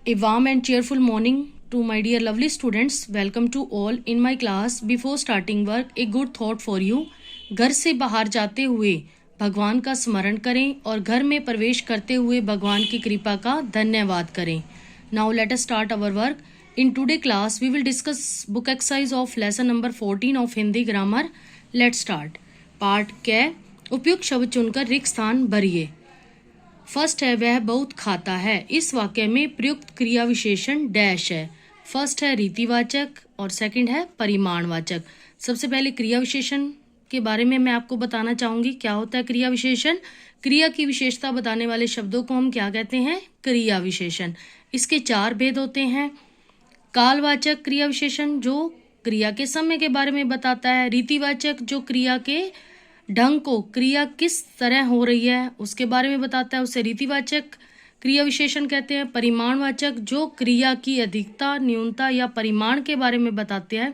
A warm and cheerful morning to my dear lovely students. Welcome to all in my class. Before starting work, a good thought for you. घर से बाहर जाते हुए भगवान का स्मरण करें और घर में प्रवेश करते हुए भगवान की कृपा का धन्यवाद करें. Now let us start our work. In today class, we will discuss book exercise of lesson number 14 of Hindi grammar. Let's start. पाठ कै उपयुक्त शब्द चुनकर रिक्त स्थान भरिए. फर्स्ट है वह बहुत खाता है. इस वाक्य में प्रयुक्त क्रिया विशेषण डैश है. फर्स्ट है रीतिवाचक और सेकंड है परिमाणवाचक. सबसे पहले क्रिया विशेषण के बारे में मैं आपको बताना चाहूंगी. क्या होता है क्रिया विशेषण? क्रिया की विशेषता बताने वाले शब्दों को हम क्या कहते हैं? क्रिया विशेषण. इसके चार भेद होते हैं. कालवाचक क्रिया विशेषण जो क्रिया के समय के बारे में बताता है. रीतिवाचक जो क्रिया के ढंग को, क्रिया किस तरह हो रही है उसके बारे में बताता है, उसे रीतिवाचक क्रिया विशेषण कहते हैं. परिमाणवाचक जो क्रिया की अधिकता, न्यूनता या परिमाण के बारे में बताते हैं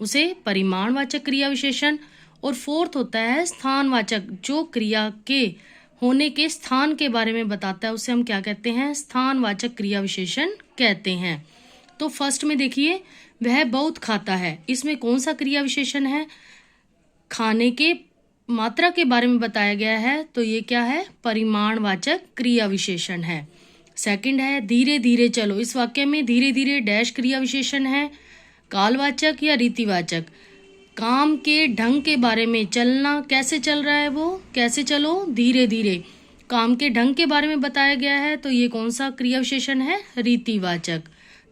उसे परिमाणवाचक क्रिया विशेषण. और फोर्थ होता है स्थानवाचक जो क्रिया के होने के स्थान के बारे में बताता है, उसे हम क्या कहते हैं? स्थानवाचक क्रिया विशेषण कहते हैं. तो फर्स्ट में देखिए, वह बहुत खाता है. इसमें कौन सा क्रिया विशेषण है? खाने के मात्रा के बारे में बताया गया है, तो ये क्या है? परिमाणवाचक क्रिया विशेषण है. सेकंड है धीरे धीरे चलो. इस वाक्य में धीरे धीरे डैश क्रिया विशेषण है. कालवाचक या रीतिवाचक? काम के ढंग के बारे में, चलना कैसे चल रहा है, वो कैसे चलो, धीरे धीरे. काम के ढंग के बारे में बताया गया है, तो ये कौन सा क्रिया विशेषण है? रीतिवाचक.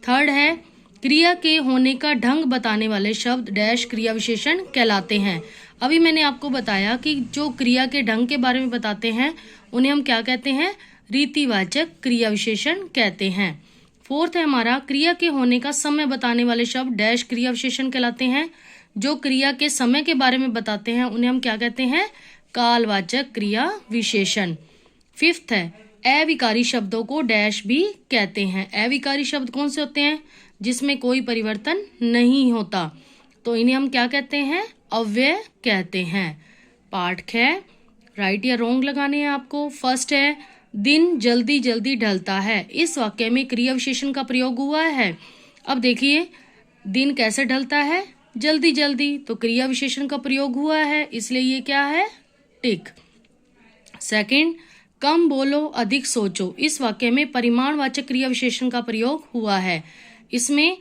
थर्ड है क्रिया के होने का ढंग बताने वाले शब्द डैश क्रिया विशेषण कहलाते हैं. अभी मैंने आपको बताया कि जो क्रिया के ढंग के बारे में बताते हैं उन्हें हम क्या कहते हैं? रीतिवाचक क्रिया विशेषण कहते हैं. फोर्थ है हमारा क्रिया के होने का समय बताने वाले शब्द डैश क्रिया विशेषण कहलाते हैं. जो क्रिया के समय के बारे में बताते हैं उन्हें हम क्या कहते हैं? कालवाचक क्रिया विशेषण. फिफ्थ है अविकारी शब्दों को डैश भी कहते हैं. अविकारी शब्द कौन से होते हैं? जिसमें कोई परिवर्तन नहीं होता, तो इन्हें हम क्या कहते हैं? अव्यय कहते हैं. पाठ ख राइट या रॉन्ग लगाने हैं आपको. फर्स्ट है दिन जल्दी जल्दी ढलता है. इस वाक्य में क्रिया विशेषण का प्रयोग हुआ है. अब देखिए दिन कैसे ढलता है? जल्दी जल्दी, तो क्रिया विशेषण का प्रयोग हुआ है, इसलिए ये क्या है? टिक. सेकंड कम बोलो अधिक सोचो. इस वाक्य में परिमाणवाचक क्रिया विशेषण का प्रयोग हुआ है. इसमें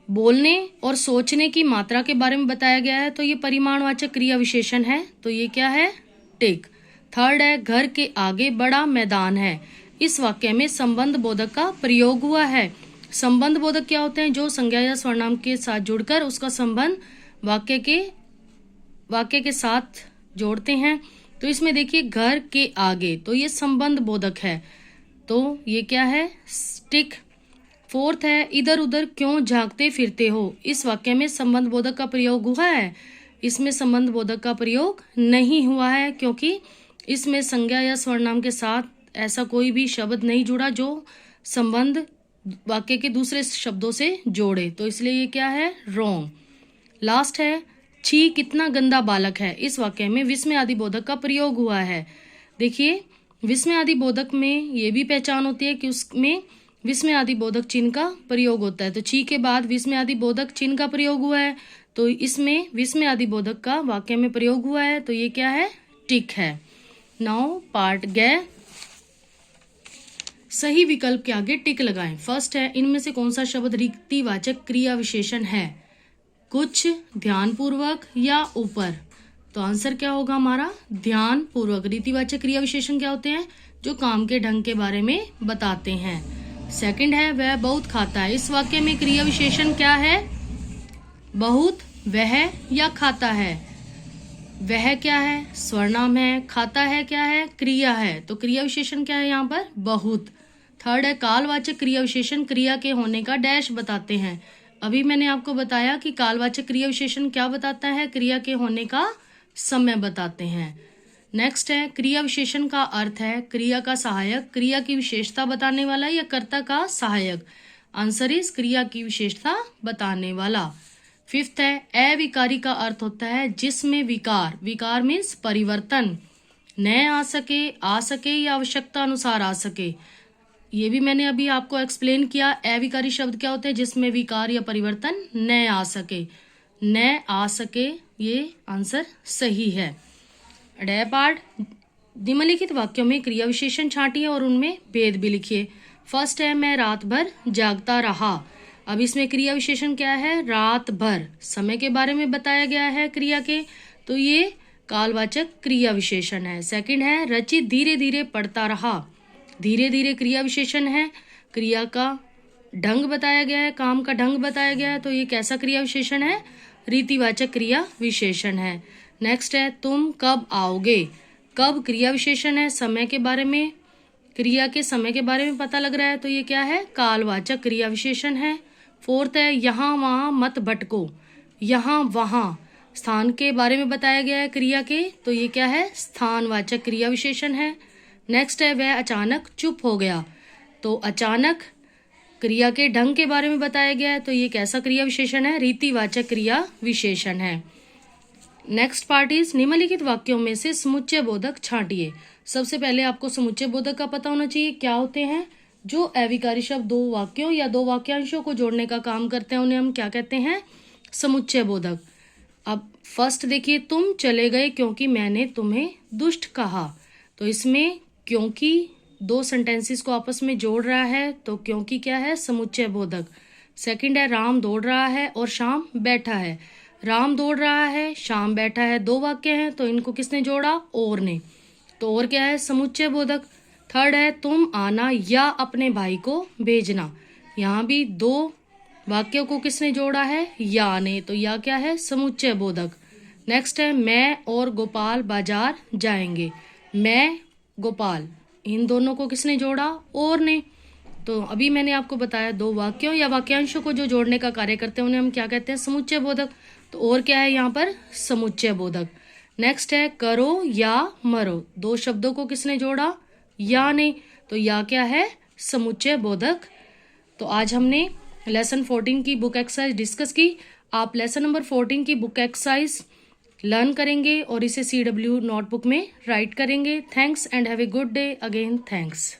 बोलने और सोचने की मात्रा के बारे में बताया गया है, तो ये परिमाणवाचक क्रिया विशेषण है, तो ये क्या है? टिक. थर्ड है घर के आगे बड़ा मैदान है. इस वाक्य में संबंध बोधक का प्रयोग हुआ है. संबंध बोधक क्या होते हैं? जो संज्ञा या सर्वनाम के साथ जुड़कर उसका संबंध वाक्य के साथ जोड़ते हैं. तो इसमें देखिए घर के आगे, तो ये संबंध बोधक है, तो ये क्या है? टिक. फोर्थ है इधर उधर क्यों झांकते फिरते हो. इस वाक्य में संबंध बोधक का प्रयोग हुआ है. इसमें संबंध बोधक का प्रयोग नहीं हुआ है क्योंकि इसमें संज्ञा या सर्वनाम के साथ ऐसा कोई भी शब्द नहीं जुड़ा जो संबंध वाक्य के दूसरे शब्दों से जोड़े, तो इसलिए ये क्या है? रॉन्ग. लास्ट है छी कितना गंदा बालक है. इस वाक्य में विस्मय आदि बोधक का प्रयोग हुआ है. देखिए विस्मय आदि बोधक में ये भी पहचान होती है कि उसमें विस्मय आदि बोधक चिन्ह का प्रयोग होता है. तो छी के बाद विस्मय आदि बोधक चिन्ह का प्रयोग हुआ है, तो इसमें विस्मय आदि बोधक का वाक्य में प्रयोग हुआ है, तो ये क्या है? टिक है. नाउ पार्ट ग सही विकल्प के आगे टिक लगाएं. फर्स्ट है इनमें से कौन सा शब्द रीतिवाचक क्रिया विशेषण है? कुछ, ध्यानपूर्वक या ऊपर. तो आंसर क्या होगा हमारा? ध्यानपूर्वक. रीतिवाचक क्रिया विशेषण क्या होते हैं? जो काम के ढंग के बारे में बताते हैं. सेकंड है वह बहुत खाता है. इस वाक्य में क्रिया विशेषण क्या है? बहुत, वह या खाता है. वह क्या है? सर्वनाम है. खाता है क्या है? क्रिया है. तो क्रिया विशेषण क्या है यहाँ पर? बहुत. थर्ड है कालवाचक क्रिया विशेषण क्रिया के होने का डैश बताते हैं. अभी मैंने आपको बताया कि कालवाचक क्रिया विशेषण क्या बताता है? क्रिया के होने का समय बताते हैं. नेक्स्ट है क्रिया विशेषण का अर्थ है क्रिया का सहायक, क्रिया की विशेषता बताने वाला या कर्ता का सहायक. आंसर इज क्रिया की विशेषता बताने वाला. फिफ्थ है अविकारी का अर्थ होता है जिसमें विकार, विकार मीन्स परिवर्तन, न आ सके या आवश्यकता अनुसार आ सके. ये भी मैंने अभी आपको एक्सप्लेन किया। अविकारी शब्द क्या होते हैं? जिसमें विकार या परिवर्तन न आ सके, न आ सके, ये आंसर सही है। ड पार्ट, निम्नलिखित वाक्यों में क्रिया विशेषण छांटिए और उनमें भेद भी लिखिए। फर्स्ट है मैं रात भर जागता रहा। अब इसमें क्रिया विशेषण क्या है? रात भर। समय के बारे में बताया गया है क्रिया के, तो ये कालवाचक क्रिया विशेषण है। सेकंड है रचित धीरे धीरे पढ़ता रहा। धीरे धीरे क्रिया विशेषण है। क्रिया का ढंग बताया गया है, काम का ढंग बताया गया है, तो ये कैसा क्रिया विशेषण है? रीतिवाचक क्रिया विशेषण है। नेक्स्ट है तुम कब आओगे। कब क्रिया विशेषण है, समय के बारे में, क्रिया के समय के बारे में पता लग रहा है, तो ये क्या है? कालवाचक क्रिया विशेषण है। फोर्थ है यहाँ वहाँ मत भटको। यहाँ वहाँ स्थान के बारे में बताया गया है क्रिया के, तो ये क्या है? स्थानवाचक क्रिया विशेषण है। नेक्स्ट है वह अचानक चुप हो गया। तो अचानक क्रिया के ढंग के बारे में बताया गया है, तो ये कैसा क्रिया विशेषण है? रीतिवाचक क्रिया विशेषण है। नेक्स्ट पार्ट इज निम्नलिखित वाक्यों में से समुच्चय बोधक छांटिए। सबसे पहले आपको समुच्चय बोधक का पता होना चाहिए क्या होते हैं। जो अविकारी शब्द दो वाक्यों या दो वाक्यांशों को जोड़ने का काम करते हैं उन्हें हम क्या कहते हैं? समुच्चय बोधक। अब फर्स्ट देखिए, तुम चले गए क्योंकि मैंने तुम्हें दुष्ट कहा। तो इसमें क्योंकि दो सेंटेंसेस को आपस में जोड़ रहा है, तो क्योंकि क्या है? समुच्चय बोधक। सेकंड है राम दौड़ रहा है और श्याम बैठा है। राम दौड़ रहा है, श्याम बैठा है, दो वाक्य हैं, तो इनको किसने जोड़ा? और ने। तो और क्या है? समुच्चय बोधक। थर्ड है तुम आना या अपने भाई को भेजना। यहाँ भी दो वाक्यों को किसने जोड़ा है? या ने। तो या क्या है? समुच्चय बोधक। नेक्स्ट है मैं और गोपाल बाजार जाएंगे। मैं, गोपाल, इन दोनों को किसने जोड़ा? और ने। तो अभी मैंने आपको बताया दो वाक्यों या वाक्यांशों को जो जोड़ने का कार्य करते हैं उन्हें हम क्या कहते हैं? समुच्चय बोधक। तो और क्या है यहाँ पर? समुच्चय बोधक। नेक्स्ट है करो या मरो। दो शब्दों को किसने जोड़ा? या ने। तो या क्या है? समुच्चय बोधक। तो आज हमने लेसन 14 की बुक एक्सरसाइज डिस्कस की। आप लेसन नंबर 14 की बुक एक्सरसाइज लर्न करेंगे और इसे CW नोटबुक में राइट करेंगे। Thanks and have a good day. Again thanks.